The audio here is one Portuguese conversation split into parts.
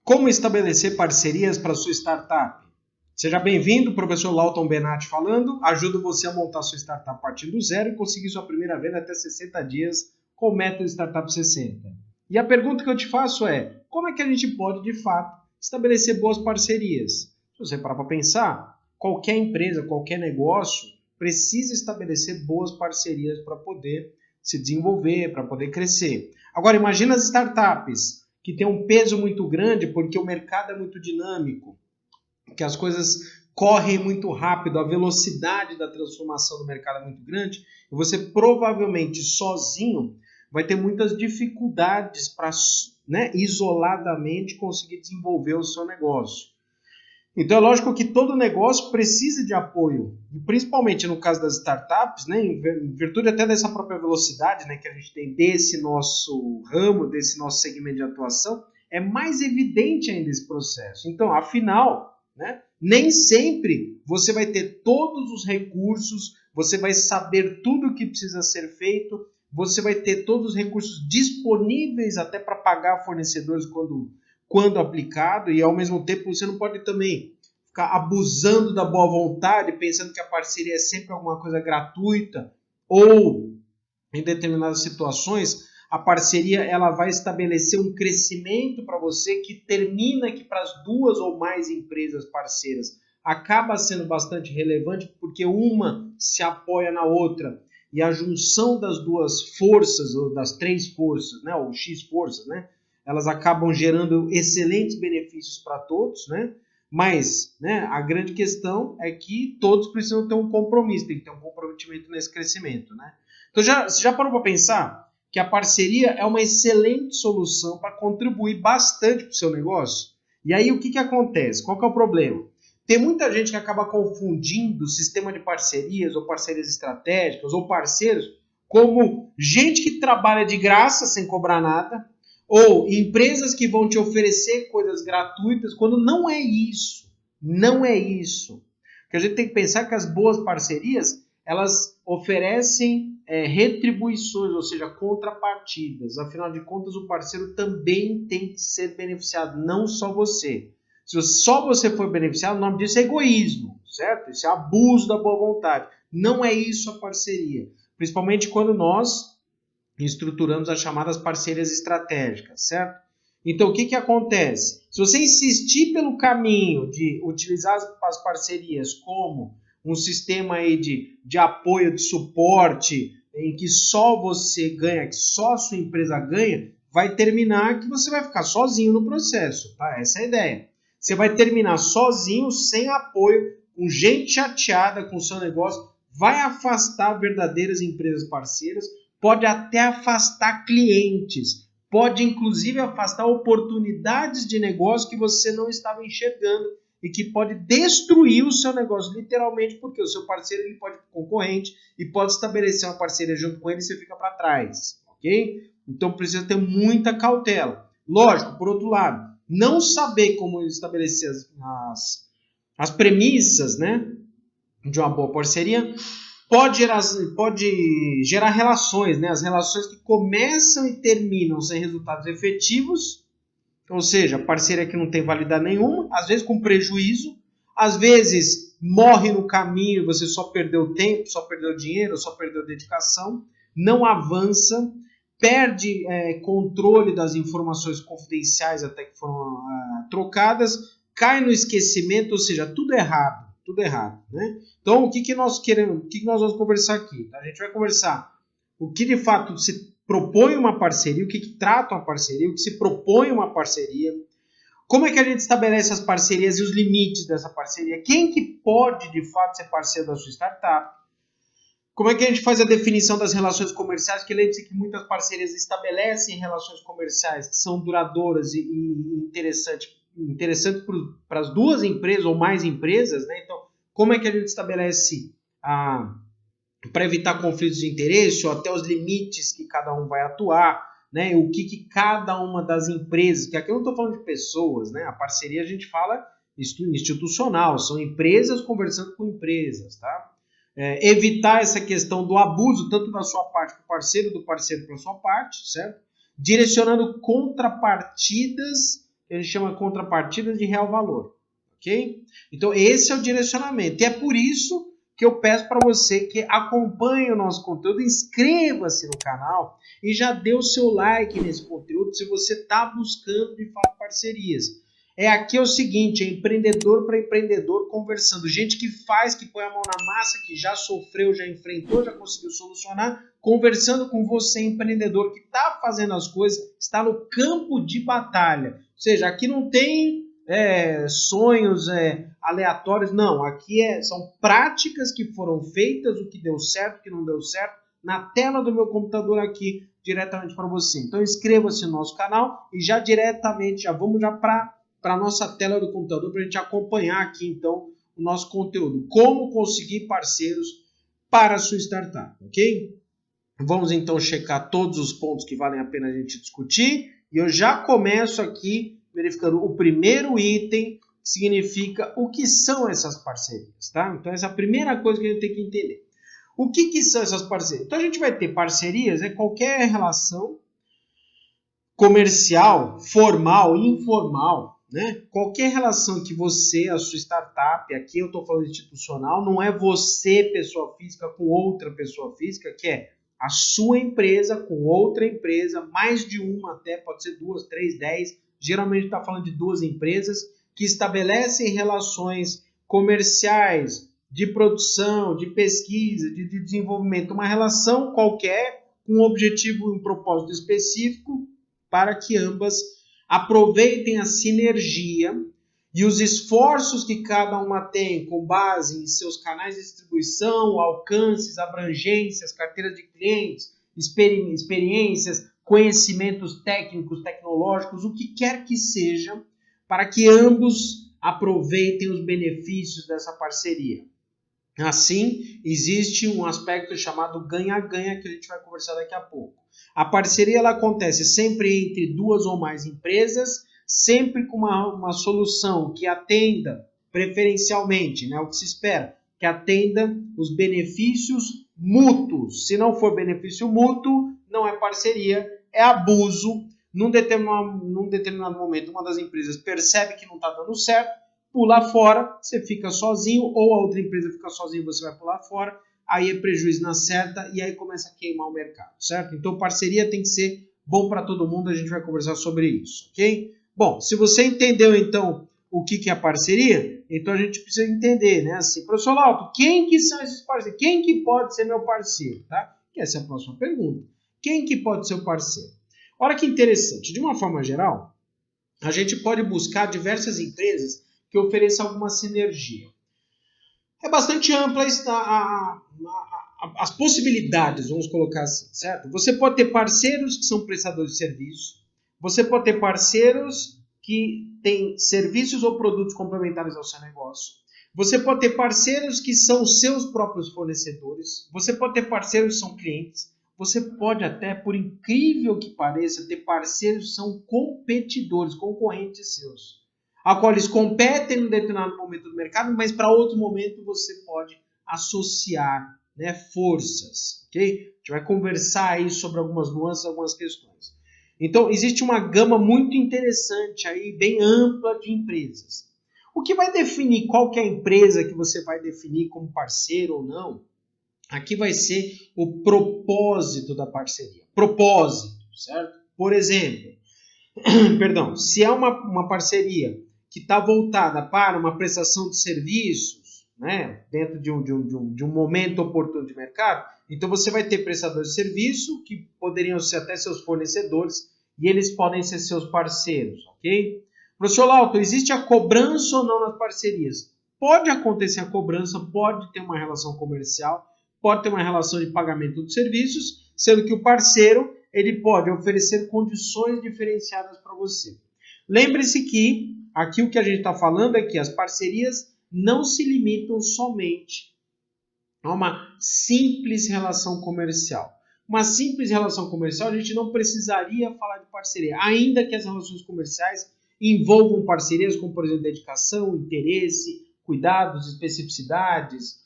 Como estabelecer parcerias para sua startup? Seja bem-vindo, professor Lauton Benatti falando. Ajudo você a montar sua startup a partir do zero e conseguir sua primeira venda até 60 dias com o método Startup 60. E a pergunta que eu te faço é, como é que a gente pode, de fato, estabelecer boas parcerias? Se você parar para pensar, qualquer empresa, qualquer negócio precisa estabelecer boas parcerias para poder se desenvolver, para poder crescer. Agora, imagina as startups que têm um peso muito grande porque o mercado é muito dinâmico, que as coisas correm muito rápido, a velocidade da transformação do mercado é muito grande, e você provavelmente sozinho vai ter muitas dificuldades para, isoladamente conseguir desenvolver o seu negócio. Então é lógico que todo negócio precisa de apoio, e principalmente no caso das startups, em virtude até dessa própria velocidade que a gente tem desse nosso ramo, desse nosso segmento de atuação, é mais evidente ainda esse processo. Então, afinal, nem sempre você vai ter todos os recursos, você vai saber tudo o que precisa ser feito, você vai ter todos os recursos disponíveis até para pagar fornecedores quando aplicado, e ao mesmo tempo você não pode também ficar abusando da boa vontade, pensando que a parceria é sempre alguma coisa gratuita, ou em determinadas situações a parceria ela vai estabelecer um crescimento para você que termina que para as duas ou mais empresas parceiras acaba sendo bastante relevante porque uma se apoia na outra e a junção das duas forças, ou das três forças, ou X forças, elas acabam gerando excelentes benefícios para todos, mas a grande questão é que todos precisam ter um compromisso, tem que ter um comprometimento nesse crescimento. Então você já parou para pensar que a parceria é uma excelente solução para contribuir bastante para o seu negócio? E aí o que acontece? Qual que é o problema? Tem muita gente que acaba confundindo o sistema de parcerias ou parcerias estratégicas ou parceiros como gente que trabalha de graça sem cobrar nada ou empresas que vão te oferecer coisas gratuitas quando não é isso. Não é isso. Porque a gente tem que pensar que as boas parcerias elas oferecem retribuições, ou seja, contrapartidas. Afinal de contas, o parceiro também tem que ser beneficiado, não só você. Se só você for beneficiado, o nome disso é egoísmo, certo? Isso é abuso da boa vontade. Não é isso a parceria. Principalmente quando nós estruturamos as chamadas parcerias estratégicas, certo? Então, o que acontece? Se você insistir pelo caminho de utilizar as parcerias como um sistema aí de apoio, de suporte, em que só você ganha, que só a sua empresa ganha, vai terminar que você vai ficar sozinho no processo, tá? Essa é a ideia. Você vai terminar sozinho, sem apoio, com gente chateada com o seu negócio, vai afastar verdadeiras empresas parceiras, pode até afastar clientes, pode inclusive afastar oportunidades de negócio que você não estava enxergando e que pode destruir o seu negócio, literalmente, porque o seu parceiro ele pode ser concorrente e pode estabelecer uma parceria junto com ele e você fica para trás, ok? Então precisa ter muita cautela. Lógico, por outro lado, não saber como estabelecer as premissas, de uma boa parceria pode gerar relações, as relações que começam e terminam sem resultados efetivos, ou seja, parceria que não tem validade nenhuma, às vezes com prejuízo, às vezes morre no caminho, você só perdeu tempo, só perdeu dinheiro, só perdeu dedicação, não avança, perde controle das informações confidenciais até que foram trocadas, cai no esquecimento, ou seja, tudo errado. Tudo errado, Então, o que nós queremos, o que nós vamos conversar aqui? A gente vai conversar o que de fato se propõe uma parceria, o que trata uma parceria, o que se propõe uma parceria, como é que a gente estabelece as parcerias e os limites dessa parceria, quem que pode de fato ser parceiro da sua startup, como é que a gente faz a definição das relações comerciais, que lembre-se que muitas parcerias estabelecem relações comerciais que são duradouras e interessantes para as duas empresas ou mais empresas, Então, como é que a gente estabelece para evitar conflitos de interesse ou até os limites que cada um vai atuar, O que cada uma das empresas, que aqui eu não estou falando de pessoas, A parceria a gente fala institucional, são empresas conversando com empresas, tá? Evitar essa questão do abuso, tanto da sua parte para o parceiro, do parceiro para a sua parte, certo? Direcionando contrapartidas que a gente chama contrapartida de real valor, ok? Então esse é o direcionamento, e é por isso que eu peço para você que acompanhe o nosso conteúdo, inscreva-se no canal e já dê o seu like nesse conteúdo se você está buscando de fato parcerias. Aqui é o seguinte, é empreendedor para empreendedor conversando, gente que faz, que põe a mão na massa, que já sofreu, já enfrentou, já conseguiu solucionar, conversando com você, empreendedor que está fazendo as coisas, está no campo de batalha. Ou seja, aqui não tem sonhos aleatórios, não. Aqui são práticas que foram feitas, o que deu certo, o que não deu certo, na tela do meu computador aqui, diretamente para você. Então inscreva-se no nosso canal e já diretamente, vamos para a nossa tela do computador para a gente acompanhar aqui então o nosso conteúdo. Como conseguir parceiros para a sua startup, ok? Vamos então checar todos os pontos que valem a pena a gente discutir e eu já começo aqui verificando o primeiro item, que significa o que são essas parcerias, tá? Então essa é a primeira coisa que a gente tem que entender. O que são essas parcerias? Então a gente vai ter parcerias, qualquer relação comercial, formal, informal, né? Qualquer relação que você, a sua startup, aqui eu estou falando institucional, não é você, pessoa física, com outra pessoa física, que é a sua empresa com outra empresa, mais de uma até, pode ser 2, 3, 10, geralmente está falando de 2 empresas que estabelecem relações comerciais, de produção, de pesquisa, de desenvolvimento, uma relação qualquer com um objetivo e um propósito específico para que ambas aproveitem a sinergia e os esforços que cada uma tem com base em seus canais de distribuição, alcances, abrangências, carteiras de clientes, experiências, conhecimentos técnicos, tecnológicos, o que quer que seja, para que ambos aproveitem os benefícios dessa parceria. Assim, existe um aspecto chamado ganha-ganha que a gente vai conversar daqui a pouco. A parceria ela acontece sempre entre 2 ou mais empresas, sempre com uma solução que atenda preferencialmente, né, o que se espera, que atenda os benefícios mútuos. Se não for benefício mútuo, não é parceria, é abuso. Num determinado momento, uma das empresas percebe que não está dando certo, pula fora, você fica sozinho, ou a outra empresa fica sozinha, você vai pular fora, aí é prejuízo na certa e aí começa a queimar o mercado, certo? Então parceria tem que ser bom para todo mundo, a gente vai conversar sobre isso, ok? Bom, se você entendeu então o que é a parceria, então a gente precisa entender, né? Assim, professor Lauto, quem que são esses parceiros? Quem que pode ser meu parceiro, tá? Essa é a próxima pergunta. Quem que pode ser o parceiro? Olha que interessante, de uma forma geral, a gente pode buscar diversas empresas que ofereçam alguma sinergia. É bastante ampla as possibilidades, vamos colocar assim, certo? Você pode ter parceiros que são prestadores de serviço, você pode ter parceiros que têm serviços ou produtos complementares ao seu negócio, você pode ter parceiros que são seus próprios fornecedores, você pode ter parceiros que são clientes, você pode até, por incrível que pareça, ter parceiros que são competidores, concorrentes seus, a qual eles competem em um determinado momento do mercado, mas para outro momento você pode associar, né, forças, ok? A gente vai conversar aí sobre algumas nuances, algumas questões. Então, existe uma gama muito interessante aí, bem ampla de empresas. O que vai definir qual que é a empresa que você vai definir como parceiro ou não, aqui vai ser o propósito da parceria. Propósito, certo? Por exemplo, perdão, se é uma parceria que está voltada para uma prestação de serviços, né, dentro de um momento oportuno de mercado, então você vai ter prestadores de serviço que poderiam ser até seus fornecedores e eles podem ser seus parceiros, ok? Professor Lauto, existe a cobrança ou não nas parcerias? Pode acontecer a cobrança, pode ter uma relação comercial, pode ter uma relação de pagamento de serviços, sendo que o parceiro ele pode oferecer condições diferenciadas para você. Lembre-se que aqui o que a gente está falando é que as parcerias não se limitam somente a uma simples relação comercial. Uma simples relação comercial a gente não precisaria falar de parceria, ainda que as relações comerciais envolvam parcerias como, por exemplo, dedicação, interesse, cuidados, especificidades,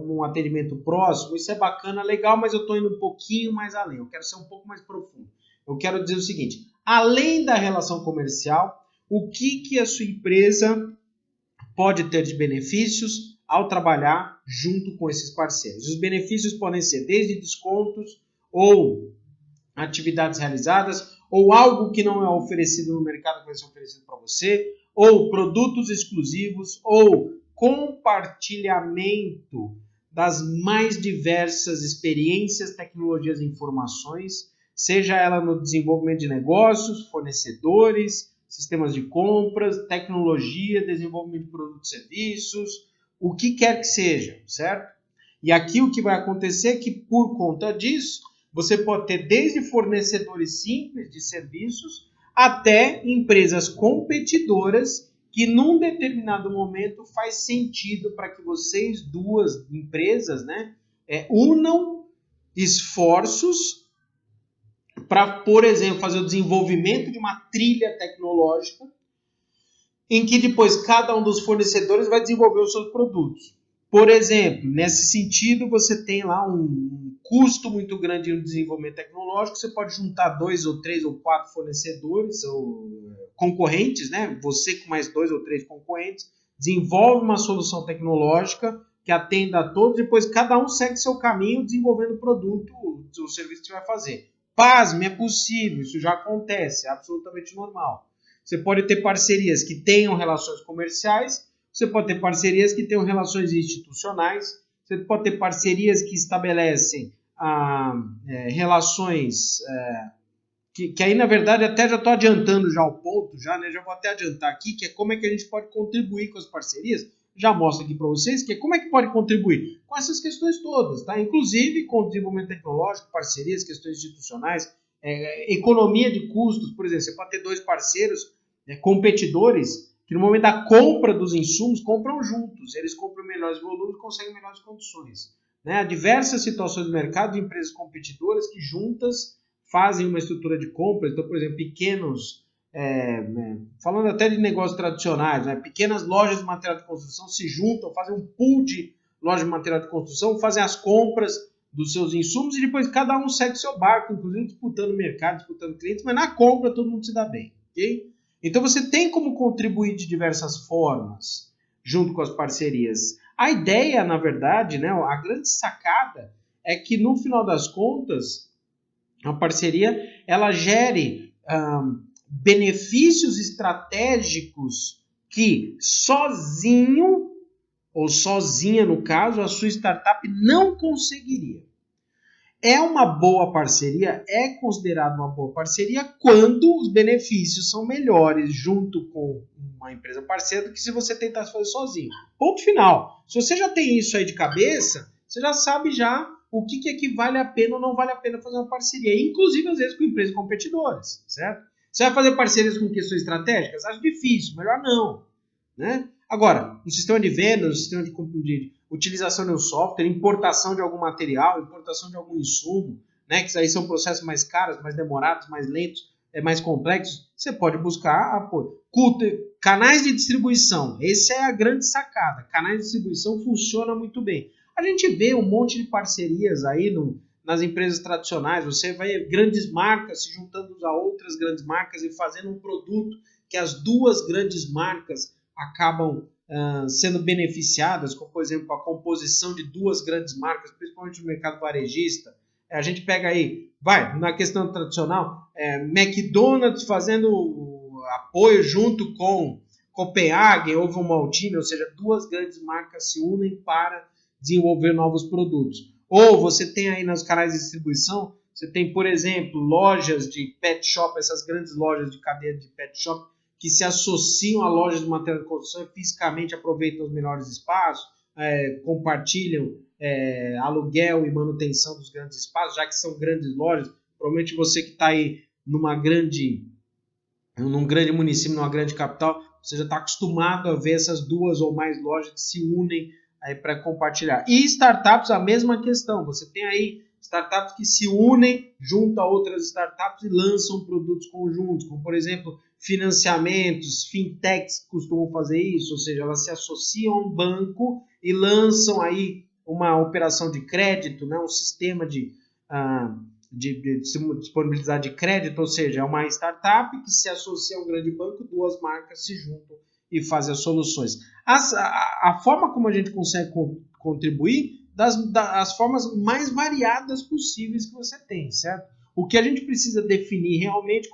um atendimento próximo. Isso é bacana, legal, mas eu estou indo um pouquinho mais além. Eu quero ser um pouco mais profundo. Eu quero dizer o seguinte, além da relação comercial, o que a sua empresa pode ter de benefícios ao trabalhar junto com esses parceiros. Os benefícios podem ser desde descontos ou atividades realizadas, ou algo que não é oferecido no mercado que vai ser oferecido para você, ou produtos exclusivos, ou compartilhamento das mais diversas experiências, tecnologias e informações, seja ela no desenvolvimento de negócios, fornecedores, sistemas de compras, tecnologia, desenvolvimento de produtos e serviços, o que quer que seja, certo? E aqui o que vai acontecer é que, por conta disso, você pode ter desde fornecedores simples de serviços até empresas competidoras que num determinado momento faz sentido para que vocês, duas empresas, unam esforços para, por exemplo, fazer o desenvolvimento de uma trilha tecnológica em que depois cada um dos fornecedores vai desenvolver os seus produtos. Por exemplo, nesse sentido, você tem lá um custo muito grande no desenvolvimento tecnológico, você pode juntar 2 ou 3 ou 4 fornecedores ou concorrentes, né? Você com mais 2 ou 3 concorrentes, desenvolve uma solução tecnológica que atenda a todos, depois cada um segue seu caminho desenvolvendo o produto, o serviço que você vai fazer. Pasme, é possível, isso já acontece, é absolutamente normal. Você pode ter parcerias que tenham relações comerciais, você pode ter parcerias que tenham relações institucionais, você pode ter parcerias que estabelecem relações que aí, na verdade, até já estou adiantando já o ponto, já vou até adiantar aqui, que é como é que a gente pode contribuir com as parcerias. Já mostro aqui para vocês que é como é que pode contribuir com essas questões todas, tá? Inclusive com desenvolvimento tecnológico, parcerias, questões institucionais, economia de custos, por exemplo, você pode ter 2 parceiros competidores que no momento da compra dos insumos compram juntos, eles compram melhores volumes e conseguem melhores condições. Há diversas situações do mercado de empresas competidoras que juntas fazem uma estrutura de compra. Então, por exemplo, pequenos, falando até de negócios tradicionais, pequenas lojas de material de construção se juntam, fazem um pool de lojas de material de construção, fazem as compras dos seus insumos e depois cada um segue seu barco, inclusive disputando mercado, disputando clientes, mas na compra todo mundo se dá bem, ok? Então você tem como contribuir de diversas formas junto com as parcerias. A ideia, na verdade, a grande sacada é que no final das contas a parceria ela gere benefícios estratégicos que sozinho ou sozinha no caso a sua startup não conseguiria. É uma boa parceria, é considerado uma boa parceria quando os benefícios são melhores junto com uma empresa parceira do que se você tentasse fazer sozinho. Ponto final. Se você já tem isso aí de cabeça, você já sabe já o que é que vale a pena ou não vale a pena fazer uma parceria, inclusive às vezes com empresas competidoras, certo? Você vai fazer parcerias com questões estratégicas? Acho difícil, melhor não, né? Agora, um sistema de vendas, um sistema de utilização de um software, importação de algum material, importação de algum insumo, que aí são processos mais caros, mais demorados, mais lentos, mais complexos, você pode buscar apoio. Canais de distribuição, essa é a grande sacada. Canais de distribuição funciona muito bem. A gente vê um monte de parcerias aí nas empresas tradicionais, você vai ver grandes marcas se juntando a outras grandes marcas e fazendo um produto que as duas grandes marcas acabam sendo beneficiadas, como por exemplo a composição de duas grandes marcas, principalmente no mercado varejista. A gente pega aí, na questão tradicional, McDonald's fazendo apoio junto com Copenhagen, Ovo Maltine, ou seja, duas grandes marcas se unem para desenvolver novos produtos. Ou você tem aí nos canais de distribuição, você tem, por exemplo, lojas de pet shop, essas grandes lojas de cadeia de pet shop, que se associam a lojas de material de construção e fisicamente aproveitam os melhores espaços, compartilham aluguel e manutenção dos grandes espaços, já que são grandes lojas. Provavelmente você que está aí num grande município, numa grande capital, você já está acostumado a ver essas duas ou mais lojas que se unem para compartilhar. E startups, a mesma questão. Você tem aí startups que se unem junto a outras startups e lançam produtos conjuntos, como, por exemplo, financiamentos, fintechs costumam fazer isso, ou seja, elas se associam a um banco e lançam aí uma operação de crédito, um sistema de de disponibilidade de crédito, ou seja, é uma startup que se associa a um grande banco, duas marcas se juntam e fazem as soluções. A forma como a gente consegue contribuir das formas mais variadas possíveis que você tem, certo? O que a gente precisa definir realmente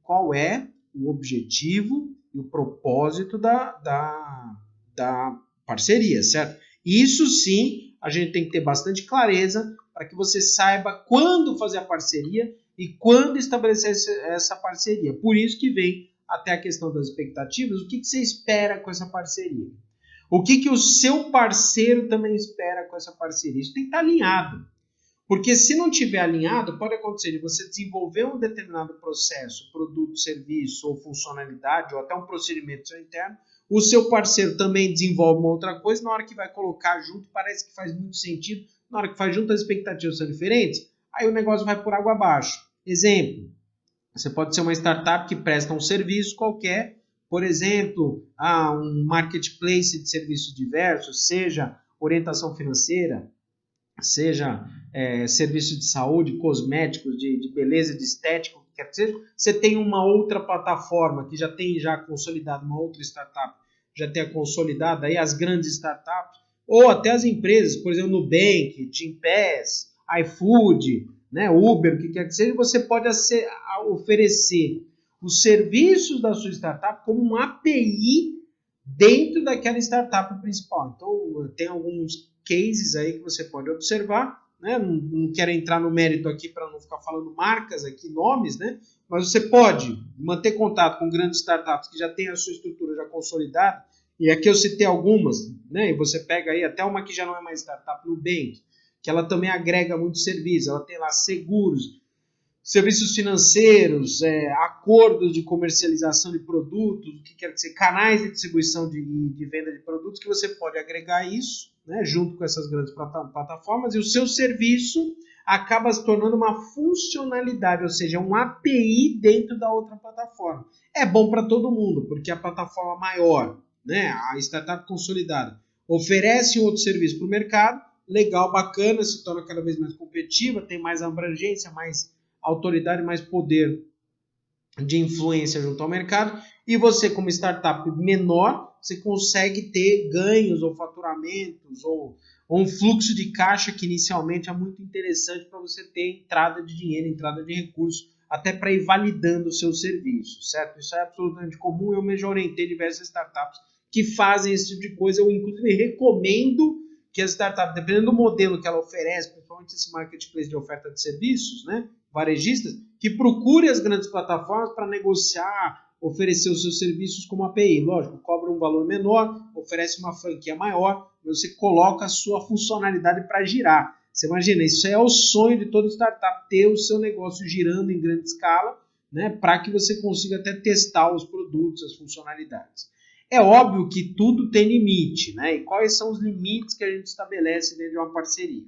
qual é o objetivo e o propósito da parceria, certo? Isso sim, a gente tem que ter bastante clareza para que você saiba quando fazer a parceria e quando estabelecer essa parceria. Por isso que vem até a questão das expectativas, o que você espera com essa parceria? O que o seu parceiro também espera com essa parceria? Isso tem que estar alinhado. Porque se não estiver alinhado, pode acontecer de você desenvolver um determinado processo, produto, serviço ou funcionalidade, ou até um procedimento seu interno, o seu parceiro também desenvolve uma outra coisa, na hora que vai colocar junto, parece que faz muito sentido, na hora que faz junto as expectativas são diferentes, aí o negócio vai por água abaixo. Exemplo, você pode ser uma startup que presta um serviço qualquer, por exemplo, um marketplace de serviços diversos, seja orientação financeira, seja serviço de saúde, cosméticos, de beleza, de estética, o que quer que seja, você tem uma outra plataforma que já tem consolidado, uma outra startup, já tem consolidada aí as grandes startups, ou até as empresas, por exemplo, Nubank, Gympass, iFood, né, Uber, o que quer que seja, você pode oferecer os serviços da sua startup como um API dentro daquela startup principal. Então, tem alguns cases aí que você pode observar, né? Não quero entrar no mérito aqui para não ficar falando marcas aqui, nomes, né? Mas você pode manter contato com grandes startups que já têm a sua estrutura já consolidada, e aqui eu citei algumas, né? E você pega aí até uma que já não é mais startup, Nubank, que ela também agrega muitos serviços, ela tem lá seguros, serviços financeiros, acordos de comercialização de produtos, o que quer que seja, canais de distribuição de venda de produtos, que você pode agregar isso, né, junto com essas grandes plataformas, e o seu serviço acaba se tornando uma funcionalidade, ou seja, um API dentro da outra plataforma. É bom para todo mundo, porque a plataforma maior, né, a startup consolidada, oferece um outro serviço para o mercado, legal, bacana, se torna cada vez mais competitiva, tem mais abrangência, mais autoridade, mais poder de influência junto ao mercado, e você, como startup menor, você consegue ter ganhos ou faturamentos ou um fluxo de caixa que inicialmente é muito interessante para você ter entrada de dinheiro, entrada de recursos, até para ir validando o seu serviço, certo? Isso é absolutamente comum, eu me já orientei diversas startups que fazem esse tipo de coisa, eu inclusive recomendo que a startup, dependendo do modelo que ela oferece, principalmente esse marketplace de oferta de serviços, né, varejistas, que procure as grandes plataformas para negociar, oferecer os seus serviços como API. Lógico, cobra um valor menor, oferece uma franquia maior, você coloca a sua funcionalidade para girar. Você imagina, isso é o sonho de toda startup, ter o seu negócio girando em grande escala, né, para que você consiga até testar os produtos, as funcionalidades. É óbvio que tudo tem limite, né? E quais são os limites que a gente estabelece dentro de uma parceria?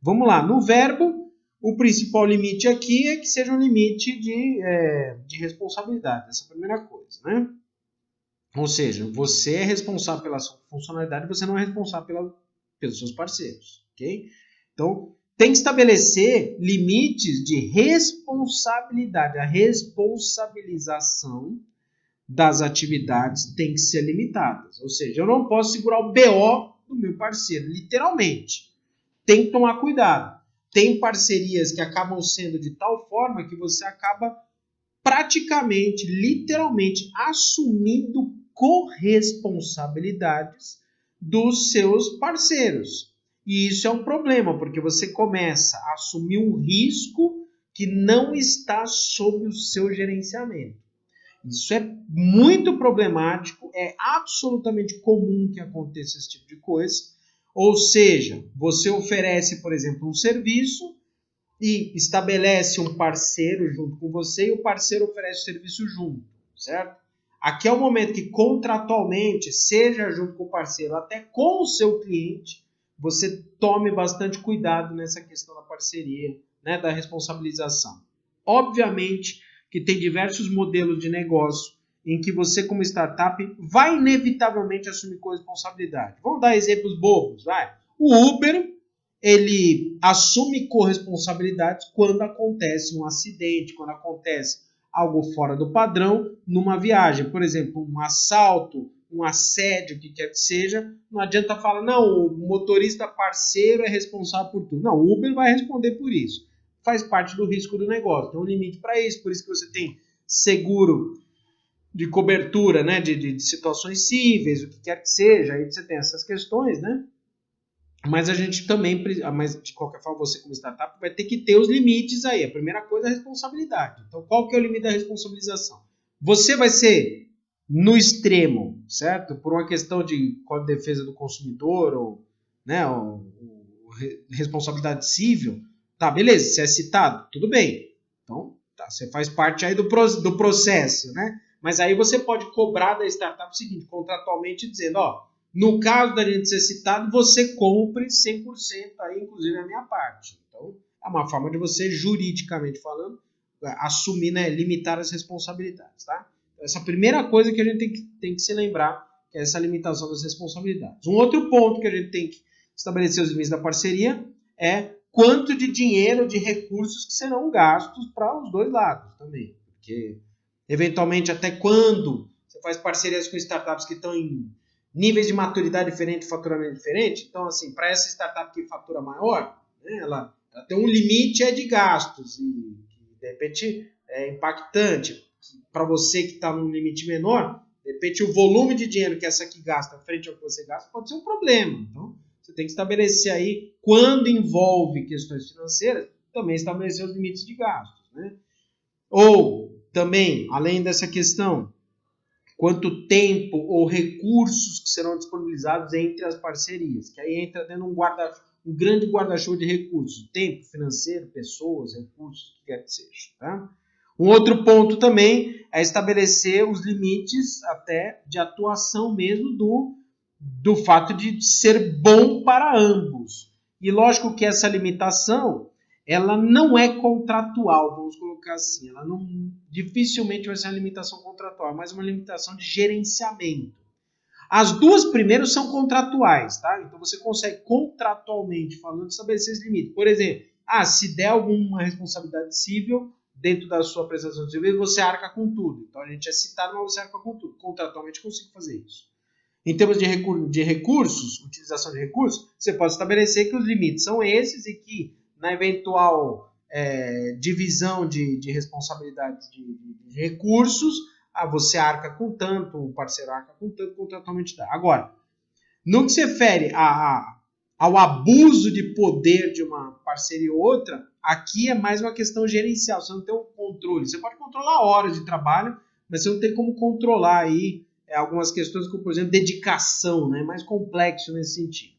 Vamos lá, no verbo, o principal limite aqui é que seja um limite de responsabilidade, essa é a primeira coisa, né? Ou seja, você é responsável pela sua funcionalidade, você não é responsável pelos seus parceiros, ok? Então, tem que estabelecer limites de responsabilidade, a responsabilização das atividades tem que ser limitadas. Ou seja, eu não posso segurar o BO do meu parceiro, literalmente. Tem que tomar cuidado. Tem parcerias que acabam sendo de tal forma que você acaba praticamente, literalmente, assumindo corresponsabilidades dos seus parceiros. E isso é um problema, porque você começa a assumir um risco que não está sob o seu gerenciamento. Isso é muito problemático, é absolutamente comum que aconteça esse tipo de coisa. Ou seja, você oferece, por exemplo, um serviço e estabelece um parceiro junto com você e o parceiro oferece o serviço junto, certo? Aqui é o momento que contratualmente, seja junto com o parceiro, até com o seu cliente, você tome bastante cuidado nessa questão da parceria, né, da responsabilização. Obviamente que tem diversos modelos de negócio em que você, como startup, vai inevitavelmente assumir corresponsabilidade. Vamos dar exemplos bobos, vai. O Uber, ele assume corresponsabilidades quando acontece um acidente, quando acontece algo fora do padrão numa viagem. Por exemplo, um assalto, um assédio, o que quer que seja. Não adianta falar, não, o motorista parceiro é responsável por tudo. Não, o Uber vai responder por isso. Faz parte do risco do negócio. Tem um limite para isso, por isso que você tem seguro de cobertura, né, de situações cíveis, o que quer que seja. Aí você tem essas questões, né? Mas a gente também, mas de qualquer forma, você como startup vai ter que ter os limites aí. A primeira coisa é a responsabilidade. Então, qual que é o limite da responsabilização? Você vai ser no extremo, certo? Por uma questão de Código de Defesa do Consumidor ou, né, responsabilidade civil, tá, beleza, você é citado, tudo bem. Então, tá, você faz parte aí do processo, né? Mas aí você pode cobrar da startup o seguinte, contratualmente dizendo, ó, no caso da gente ser citado, você compre 100% aí, inclusive a minha parte. Então, é uma forma de você, juridicamente falando, assumir, né, limitar as responsabilidades, tá? Essa é a primeira coisa que a gente tem que se lembrar, que é essa limitação das responsabilidades. Um outro ponto que a gente tem que estabelecer os limites da parceria é quanto de dinheiro, de recursos que serão gastos para os dois lados também. Porque, eventualmente, até quando você faz parcerias com startups que estão em níveis de maturidade diferente, faturamento diferente. Então, assim, para essa startup que fatura maior, né, ela tem um limite de gastos e, de repente, é impactante. Para você que está num limite menor, de repente, o volume de dinheiro que essa aqui gasta frente ao que você gasta pode ser um problema. Então, você tem que estabelecer aí, quando envolve questões financeiras, também estabelecer os limites de gastos, né? Ou, também, além dessa questão, quanto tempo ou recursos que serão disponibilizados entre as parcerias, que aí entra dentro um grande guarda-chuva de recursos, tempo financeiro, pessoas, recursos, o que quer que seja. Tá? Um outro ponto também é estabelecer os limites até de atuação mesmo do fato de ser bom para ambos. E lógico que essa limitação ela não é contratual, vamos colocar assim. Ela não, dificilmente vai ser uma limitação contratual, mas uma limitação de gerenciamento. As duas primeiras são contratuais, tá? Então você consegue contratualmente falando estabelecer esse limite. Por exemplo, se der alguma responsabilidade civil dentro da sua prestação de serviço, você arca com tudo. Então a gente é citado, mas você arca com tudo. Contratualmente consigo fazer isso. Em termos de recursos, utilização de recursos, você pode estabelecer que os limites são esses e que na eventual divisão de responsabilidades de recursos, você arca com tanto, o parceiro arca com tanto, contratualmente dá. Agora, no que se refere ao abuso de poder de uma parceria ou outra, aqui é mais uma questão gerencial, você não tem um controle. Você pode controlar horas de trabalho, mas você não tem como controlar aí algumas questões como, por exemplo, dedicação, né? Mais complexo nesse sentido.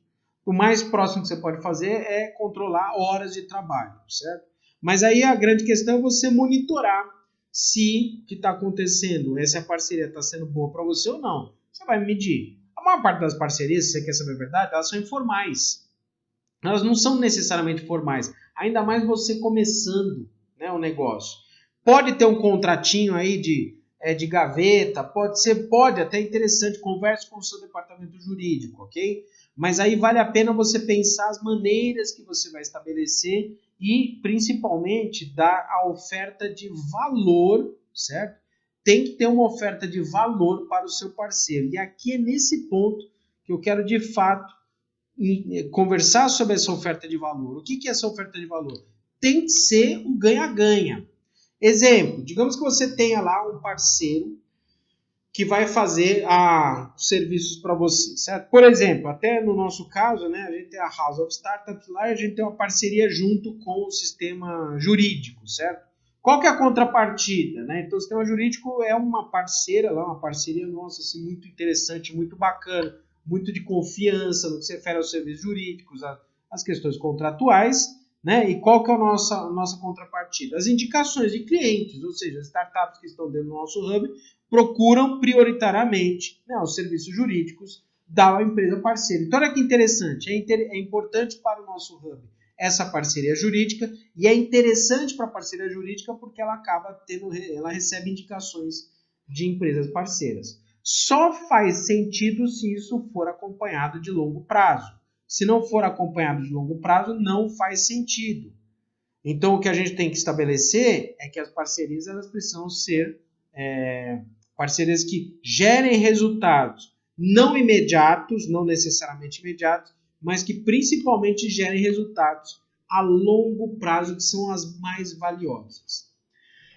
O mais próximo que você pode fazer é controlar horas de trabalho, certo? Mas aí a grande questão é você monitorar se o que está acontecendo, se a parceria está sendo boa para você ou não. Você vai medir. A maior parte das parcerias, se você quer saber a verdade, elas são informais. Elas não são necessariamente formais. Ainda mais você começando, né, o negócio. Pode ter um contratinho aí de gaveta, pode até interessante, converse com o seu departamento jurídico, ok? Mas aí vale a pena você pensar as maneiras que você vai estabelecer e, principalmente, dar a oferta de valor, certo? Tem que ter uma oferta de valor para o seu parceiro. E aqui é nesse ponto que eu quero, de fato, conversar sobre essa oferta de valor. O que é essa oferta de valor? Tem que ser um ganha-ganha. Exemplo, digamos que você tenha lá um parceiro que vai fazer os serviços para você, certo? Por exemplo, até no nosso caso, né, a gente tem a House of Startups lá e a gente tem uma parceria junto com o sistema jurídico, certo? Qual que é a contrapartida, né? Então, o sistema jurídico é uma parceira lá, uma parceria nossa, assim, muito interessante, muito bacana, muito de confiança no que se refere aos serviços jurídicos, às questões contratuais, né? E qual que é a nossa contrapartida? As indicações de clientes, ou seja, as startups que estão dentro do nosso hub procuram prioritariamente, né, os serviços jurídicos da empresa parceira. Então, olha que interessante, é importante para o nosso hub essa parceria jurídica e é interessante para a parceria jurídica porque ela ela recebe indicações de empresas parceiras. Só faz sentido se isso for acompanhado de longo prazo. se não for acompanhado de longo prazo, não faz sentido. Então, o que a gente tem que estabelecer é que as parcerias elas precisam ser parcerias que gerem resultados não imediatos, não necessariamente imediatos, mas que principalmente gerem resultados a longo prazo, que são as mais valiosas.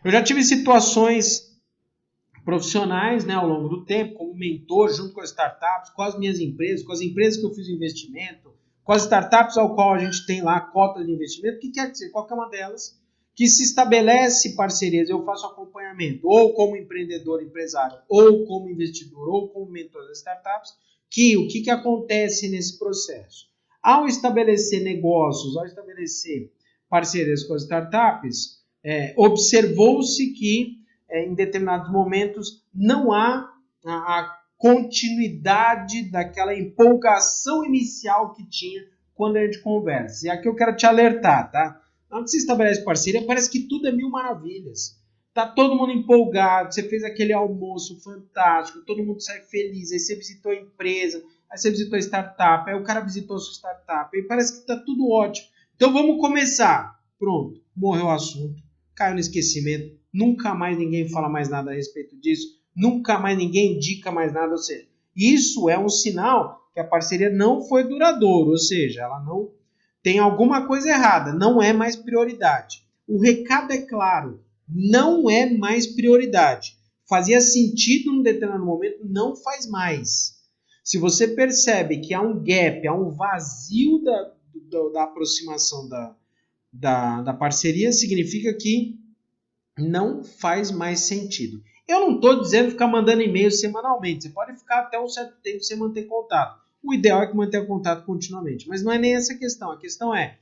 Eu já tive situações profissionais, né, ao longo do tempo, como mentor, junto com as startups, com as minhas empresas, com as empresas que eu fiz investimento, com as startups ao qual a gente tem lá cota de investimento, o que quer dizer, qualquer uma delas, que se estabelece parcerias, eu faço acompanhamento, ou como empreendedor, empresário, ou como investidor, ou como mentor das startups, que o que acontece nesse processo? Ao estabelecer negócios, ao estabelecer parcerias com as startups, observou-se que em determinados momentos não há a continuidade daquela empolgação inicial que tinha quando a gente conversa. E aqui eu quero te alertar, tá? Na hora que você estabelece parceria, parece que tudo é mil maravilhas. Tá todo mundo empolgado, você fez aquele almoço fantástico, todo mundo sai feliz, aí você visitou a empresa, aí você visitou a startup, aí o cara visitou a sua startup, aí parece que tá tudo ótimo. Então vamos começar. Pronto, morreu o assunto, caiu no esquecimento, nunca mais ninguém fala mais nada a respeito disso, nunca mais ninguém indica mais nada, ou seja, isso é um sinal que a parceria não foi duradoura, ou seja, ela não tem alguma coisa errada, não é mais prioridade. O recado é claro, não é mais prioridade. Fazia sentido num determinado momento, não faz mais. Se você percebe que há um gap, há um vazio da aproximação da parceria, significa que não faz mais sentido. Eu não estou dizendo ficar mandando e-mail semanalmente. Você pode ficar até um certo tempo sem manter contato. O ideal é que mantenha contato continuamente. Mas não é nem essa a questão. A questão é,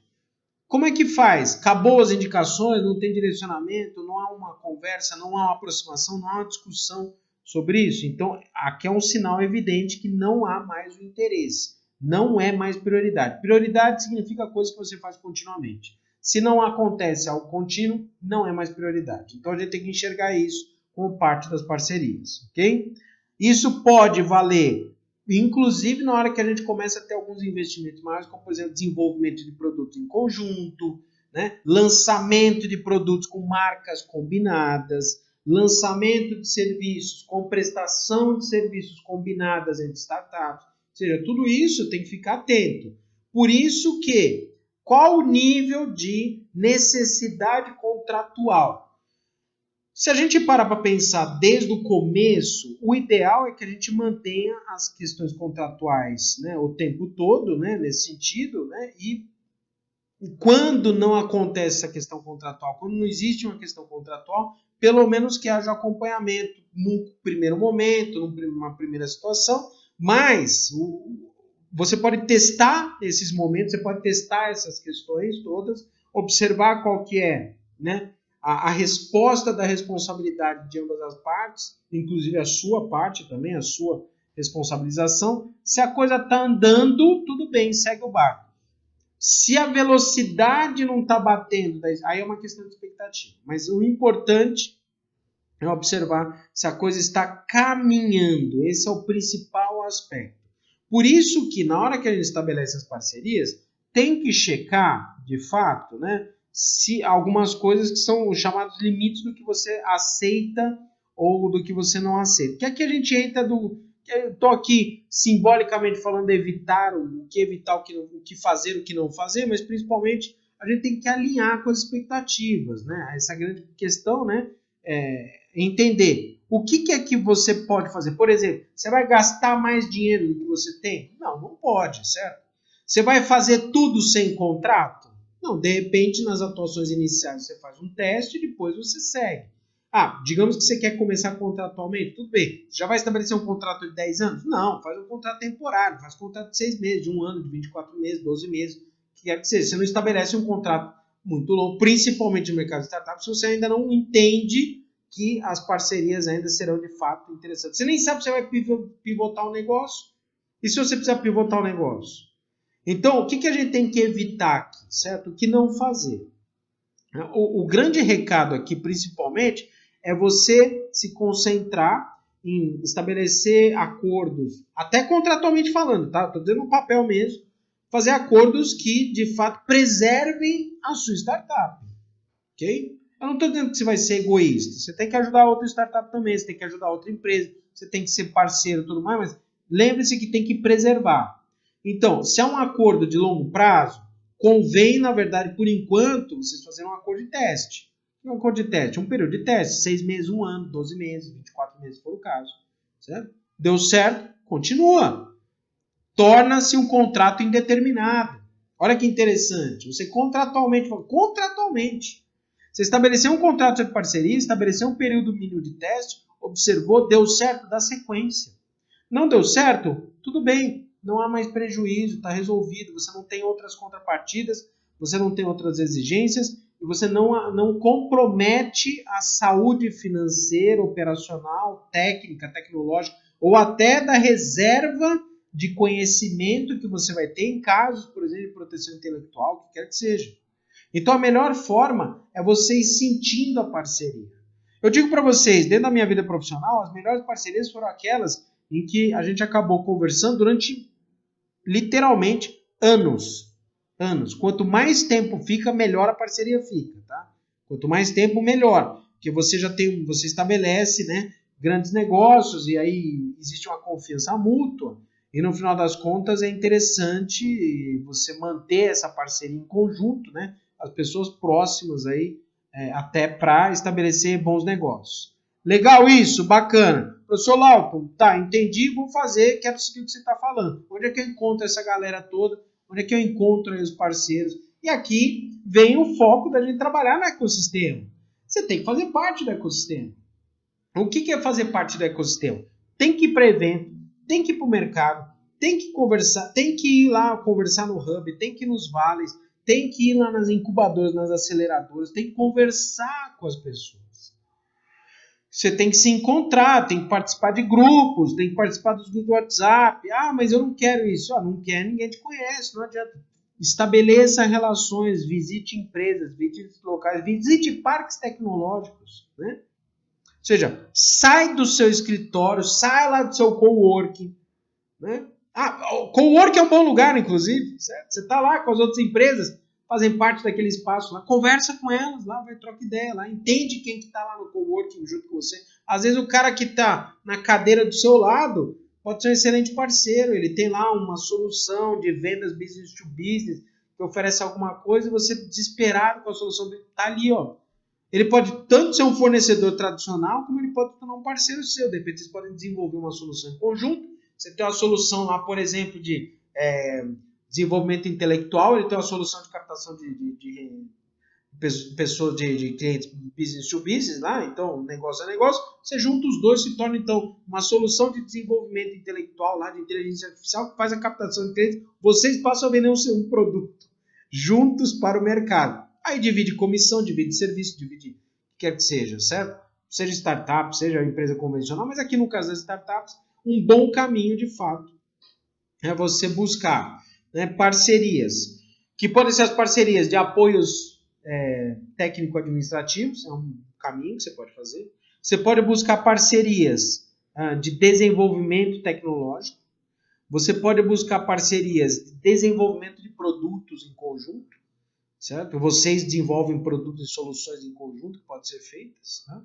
como é que faz? Acabou as indicações, não tem direcionamento, não há uma conversa, não há uma aproximação, não há uma discussão sobre isso. Então, aqui é um sinal evidente que não há mais o interesse. Não é mais prioridade. Prioridade significa coisa que você faz continuamente. Se não acontece algo contínuo, não é mais prioridade. Então, a gente tem que enxergar isso como parte das parcerias, ok? Isso pode valer, inclusive na hora que a gente começa a ter alguns investimentos maiores, como, por exemplo, desenvolvimento de produtos em conjunto, né? Lançamento de produtos com marcas combinadas, lançamento de serviços com prestação de serviços combinadas entre startups. Ou seja, tudo isso tem que ficar atento. Por isso que, qual o nível de necessidade contratual? Se a gente parar para pensar desde o começo, o ideal é que a gente mantenha as questões contratuais, né, o tempo todo, né, nesse sentido, né, e quando não acontece essa questão contratual, quando não existe uma questão contratual, pelo menos que haja acompanhamento num primeiro momento, numa primeira situação, mas você pode testar esses momentos, você pode testar essas questões todas, observar qual que é, né, a resposta da responsabilidade de ambas as partes, inclusive a sua parte também, a sua responsabilização. Se a coisa está andando, tudo bem, segue o barco. Se a velocidade não está batendo, aí é uma questão de expectativa. Mas o importante é observar se a coisa está caminhando. Esse é o principal aspecto. Por isso que na hora que a gente estabelece as parcerias, tem que checar, de fato, né, se algumas coisas que são os chamados limites do que você aceita ou do que você não aceita. Que aqui a gente entra eu estou aqui simbolicamente falando de evitar o que fazer, o que não fazer, mas principalmente a gente tem que alinhar com as expectativas, né? Essa grande questão, né, é entender o que é que você pode fazer. Por exemplo, você vai gastar mais dinheiro do que você tem? Não, não pode, certo? Você vai fazer tudo sem contrato? Não, de repente nas atuações iniciais você faz um teste e depois você segue. Digamos que você quer começar contratualmente, tudo bem. Você já vai estabelecer um contrato de 10 anos? Não, faz um contrato temporário, faz um contrato de 6 meses, de 1 ano, de 24 meses, 12 meses, o que quer que seja. Você não estabelece um contrato muito longo, principalmente no mercado de startups, se você ainda não entende que as parcerias ainda serão de fato interessantes. Você nem sabe se você vai pivotar o negócio. E se você precisar pivotar o negócio? Então, o que a gente tem que evitar aqui, certo? O que não fazer? O grande recado aqui, principalmente, é você se concentrar em estabelecer acordos, até contratualmente falando, tá? Estou dizendo no papel mesmo, fazer acordos que, de fato, preservem a sua startup. Ok? Eu não estou dizendo que você vai ser egoísta. Você tem que ajudar outra startup também, você tem que ajudar outra empresa, você tem que ser parceiro e tudo mais, mas lembre-se que tem que preservar. Então, se é um acordo de longo prazo, convém, na verdade, por enquanto, vocês fazerem um acordo de teste. Um acordo de teste, um período de teste, 6 meses, 1 ano, 12 meses, 24 meses, se for o caso. Certo? Deu certo? Continua. Torna-se um contrato indeterminado. Olha que interessante. Você contratualmente, você estabeleceu um contrato de parceria, estabeleceu um período mínimo de teste, observou, deu certo, dá sequência. Não deu certo? Tudo bem, não há mais prejuízo, está resolvido, você não tem outras contrapartidas, você não tem outras exigências e você não compromete a saúde financeira, operacional, técnica, tecnológica ou até da reserva de conhecimento que você vai ter em casos, por exemplo, de proteção intelectual, o que quer que seja. Então a melhor forma é vocês sentindo a parceria. Eu digo para vocês, dentro da minha vida profissional, as melhores parcerias foram aquelas em que a gente acabou conversando durante literalmente anos. Quanto mais tempo fica, melhor a parceria fica, tá? Quanto mais tempo, melhor, porque você estabelece, né, grandes negócios e aí existe uma confiança mútua. E no final das contas é interessante você manter essa parceria em conjunto, né? As pessoas próximas aí, até para estabelecer bons negócios. Legal isso, bacana. Professor Lauton, tá, entendi, vou fazer, quero seguir o que você está falando. Onde é que eu encontro essa galera toda? Onde é que eu encontro os parceiros? E aqui vem o foco da gente trabalhar no ecossistema. Você tem que fazer parte do ecossistema. O que é fazer parte do ecossistema? Tem que ir para evento, tem que ir para o mercado, tem que conversar, tem que ir lá conversar no hub, tem que ir nos vales, tem que ir lá nas incubadoras, nas aceleradoras, tem que conversar com as pessoas. Você tem que se encontrar, tem que participar de grupos, tem que participar dos grupos do WhatsApp. Ah, mas eu não quero isso. Ah, não quer, ninguém te conhece, não adianta. Estabeleça relações, visite empresas, visite locais, visite parques tecnológicos, né? Ou seja, sai do seu escritório, sai lá do seu coworking, né? O coworking é um bom lugar, inclusive, certo? Você está lá com as outras empresas, fazem parte daquele espaço lá, conversa com elas lá, vai trocar ideia lá, entende quem que está lá no coworking junto com você. Às vezes o cara que está na cadeira do seu lado pode ser um excelente parceiro, ele tem lá uma solução de vendas business to business, que oferece alguma coisa e você desesperado com a solução dele, está ali, ó. Ele pode tanto ser um fornecedor tradicional, como ele pode tornar um parceiro seu. De repente, vocês podem desenvolver uma solução em conjunto. Você tem uma solução lá, por exemplo, de desenvolvimento intelectual, ele tem uma solução de captação de pessoas, de clientes business to business, lá, então negócio a negócio. Você junta os dois, se torna então uma solução de desenvolvimento intelectual, lá, de inteligência artificial, que faz a captação de clientes. Vocês passam a vender um produto juntos para o mercado. Aí divide comissão, divide serviço, divide o que quer que seja, certo? Seja startup, seja empresa convencional, mas aqui no caso das startups, um bom caminho de fato é você buscar, né, parcerias, que podem ser as parcerias de apoios técnico-administrativos, é um caminho que você pode fazer. Você pode buscar parcerias de desenvolvimento tecnológico, você pode buscar parcerias de desenvolvimento de produtos em conjunto, certo? Vocês desenvolvem produtos e soluções em conjunto que podem ser feitas. Tá?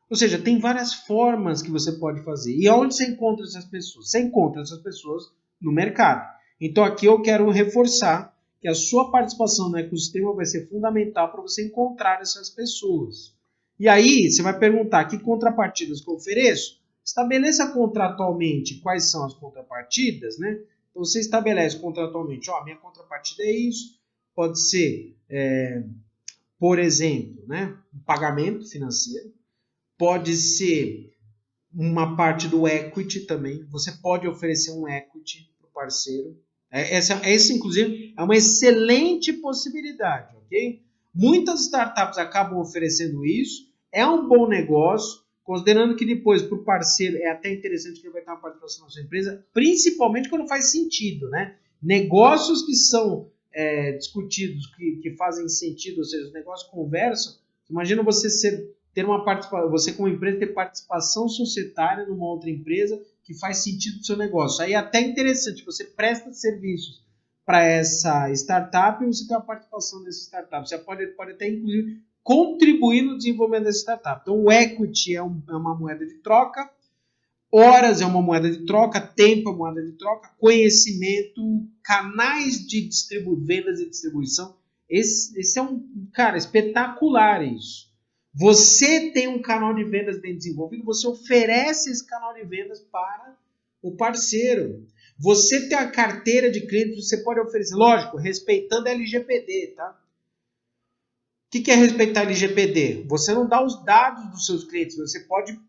Ou seja, tem várias formas que você pode fazer. E onde você encontra essas pessoas? Você encontra essas pessoas no mercado. Então aqui eu quero reforçar que a sua participação no ecossistema vai ser fundamental para você encontrar essas pessoas. E aí você vai perguntar que contrapartidas que eu ofereço? Estabeleça contratualmente quais são as contrapartidas, né? Então você estabelece contratualmente, minha contrapartida é isso. Pode ser, por exemplo, né, um pagamento financeiro. Pode ser uma parte do equity também. Você pode oferecer um equity para o parceiro. Essa, inclusive, é uma excelente possibilidade, ok? Muitas startups acabam oferecendo isso. É um bom negócio, considerando que depois, para o parceiro, é até interessante que ele vai ter uma participação na sua empresa, principalmente quando faz sentido, né? Negócios que são discutidos, que fazem sentido, ou seja, os negócios conversam. Imagina você ter uma participação, você como empresa ter participação societária numa outra empresa que faz sentido para o seu negócio. Aí é até interessante, você presta serviços para essa startup e você tem uma participação nessa startup. Você pode até, inclusive, contribuir no desenvolvimento dessa startup. Então, o equity é uma moeda de troca, horas é uma moeda de troca, tempo é uma moeda de troca, conhecimento, canais de vendas e distribuição. Esse é cara, espetacular isso. Você tem um canal de vendas bem desenvolvido, você oferece esse canal de vendas para o parceiro. Você tem a carteira de clientes, você pode oferecer, lógico, respeitando a LGPD, tá? O que é respeitar a LGPD? Você não dá os dados dos seus clientes, você pode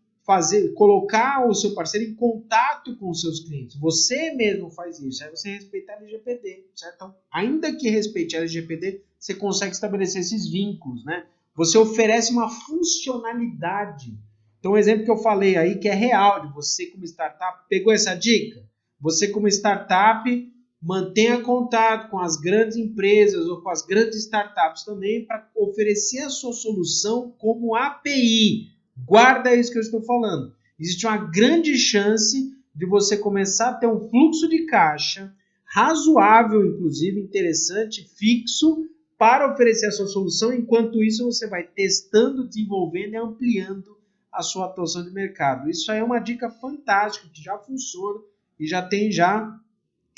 colocar o seu parceiro em contato com os seus clientes. Você mesmo faz isso, aí você respeita a LGPD, certo? Então, ainda que respeite a LGPD, você consegue estabelecer esses vínculos, né? Você oferece uma funcionalidade. Então, um exemplo que eu falei aí, que é real, de você como startup, pegou essa dica? Você como startup, mantenha contato com as grandes empresas ou com as grandes startups também para oferecer a sua solução como API. Guarda isso que eu estou falando. Existe uma grande chance de você começar a ter um fluxo de caixa razoável, inclusive interessante, fixo, para oferecer a sua solução. Enquanto isso, você vai testando, desenvolvendo e ampliando a sua atuação de mercado. Isso aí é uma dica fantástica, que já funciona e já tem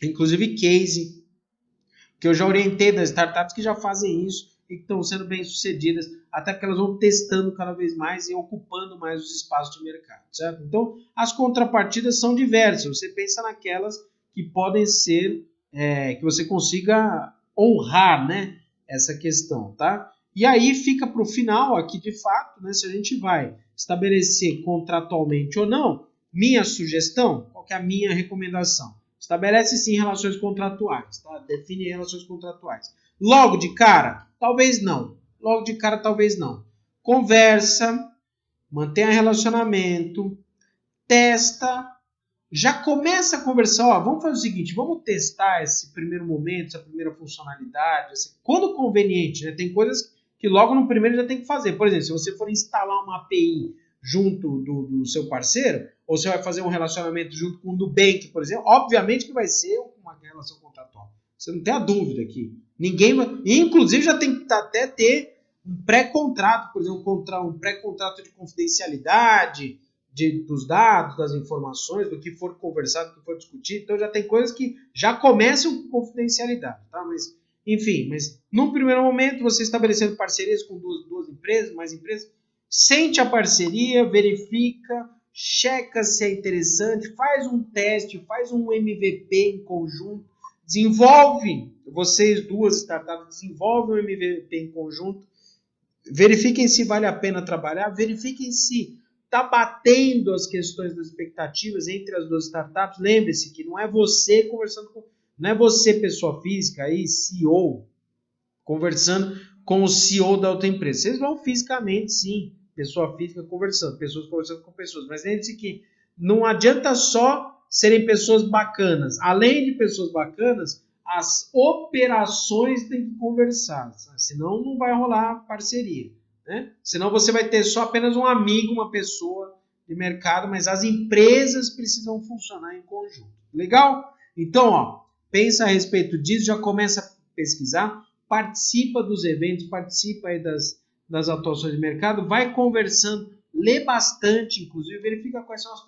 inclusive case, que eu já orientei das startups que já fazem isso e que estão sendo bem sucedidas, até porque elas vão testando cada vez mais e ocupando mais os espaços de mercado, certo? Então, as contrapartidas são diversas. Você pensa naquelas que podem ser, que você consiga honrar, né, essa questão, tá? E aí fica para o final aqui, de fato, né, se a gente vai estabelecer contratualmente ou não, minha sugestão, qual que é a minha recomendação? Estabelece sim relações contratuais, tá? Define relações contratuais. Logo de cara, talvez não. Logo de cara, talvez não. Conversa, mantenha relacionamento, testa, já começa a conversar. Ó, vamos fazer o seguinte, vamos testar esse primeiro momento, essa primeira funcionalidade, quando conveniente, né? Tem coisas que logo no primeiro já tem que fazer. Por exemplo, se você for instalar uma API junto do seu parceiro, ou você vai fazer um relacionamento junto com o Nubank, por exemplo, obviamente que vai ser uma relação contratual. Você não tem a dúvida aqui. Ninguém vai... Inclusive já tem que até ter um pré-contrato, por exemplo, um pré-contrato de confidencialidade dos dados, das informações, do que for conversado, do que for discutido. Então já tem coisas que já começam com confidencialidade, tá? Mas, enfim, num primeiro momento, você estabelecendo parcerias com duas empresas, mais empresas, sente a parceria, verifica, checa se é interessante, faz um teste, faz um MVP em conjunto, desenvolve, vocês duas startups desenvolvem um MVP em conjunto, verifiquem se vale a pena trabalhar, verifiquem se está batendo as questões das expectativas entre as duas startups. Lembre-se que não é você conversando com, não é você, pessoa física, aí, CEO, conversando com o CEO da outra empresa. Vocês vão fisicamente, sim, pessoa física conversando, pessoas conversando com pessoas. Mas lembre-se que não adianta só serem pessoas bacanas. Além de pessoas bacanas, as operações têm que conversar, senão não vai rolar parceria, né? Senão você vai ter só apenas um amigo, uma pessoa de mercado, mas as empresas precisam funcionar em conjunto. Legal? Então, ó, pensa a respeito disso, já começa a pesquisar, participa dos eventos, participa aí das atuações de mercado, vai conversando, lê bastante, inclusive, verifica quais são as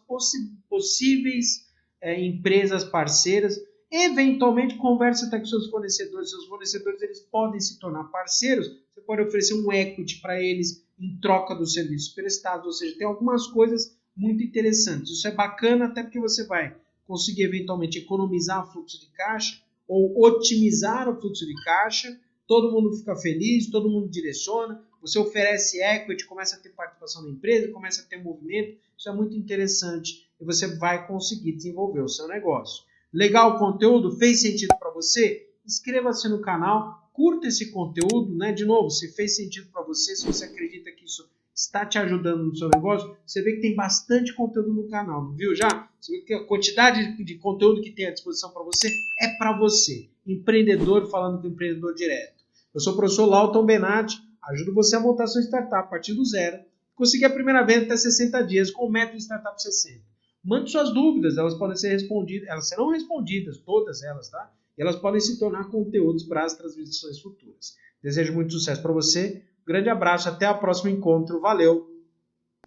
possíveis empresas parceiras. Eventualmente, conversa até com seus fornecedores. Seus fornecedores eles podem se tornar parceiros. Você pode oferecer um equity para eles em troca dos serviços prestados. Ou seja, tem algumas coisas muito interessantes. Isso é bacana até porque você vai conseguir eventualmente economizar o fluxo de caixa ou otimizar o fluxo de caixa. Todo mundo fica feliz, todo mundo direciona. Você oferece equity, começa a ter participação na empresa, começa a ter movimento. Isso é muito interessante e você vai conseguir desenvolver o seu negócio. Legal o conteúdo? Fez sentido para você? Inscreva-se no canal, curta esse conteúdo, né? De novo, se fez sentido para você, se você acredita que isso está te ajudando no seu negócio, você vê que tem bastante conteúdo no canal, não viu já? Você vê que a quantidade de conteúdo que tem à disposição para você é para você. Empreendedor falando com empreendedor direto. Eu sou o professor Lauton Benatti, ajudo você a montar sua startup a partir do zero, conseguir a primeira venda até 60 dias com o método Startup 60. Mande suas dúvidas, elas podem ser respondidas, elas serão respondidas, todas elas, tá? e elas podem se tornar conteúdos para as transmissões futuras. Desejo muito sucesso para você, grande abraço, até o próximo encontro, valeu,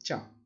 tchau!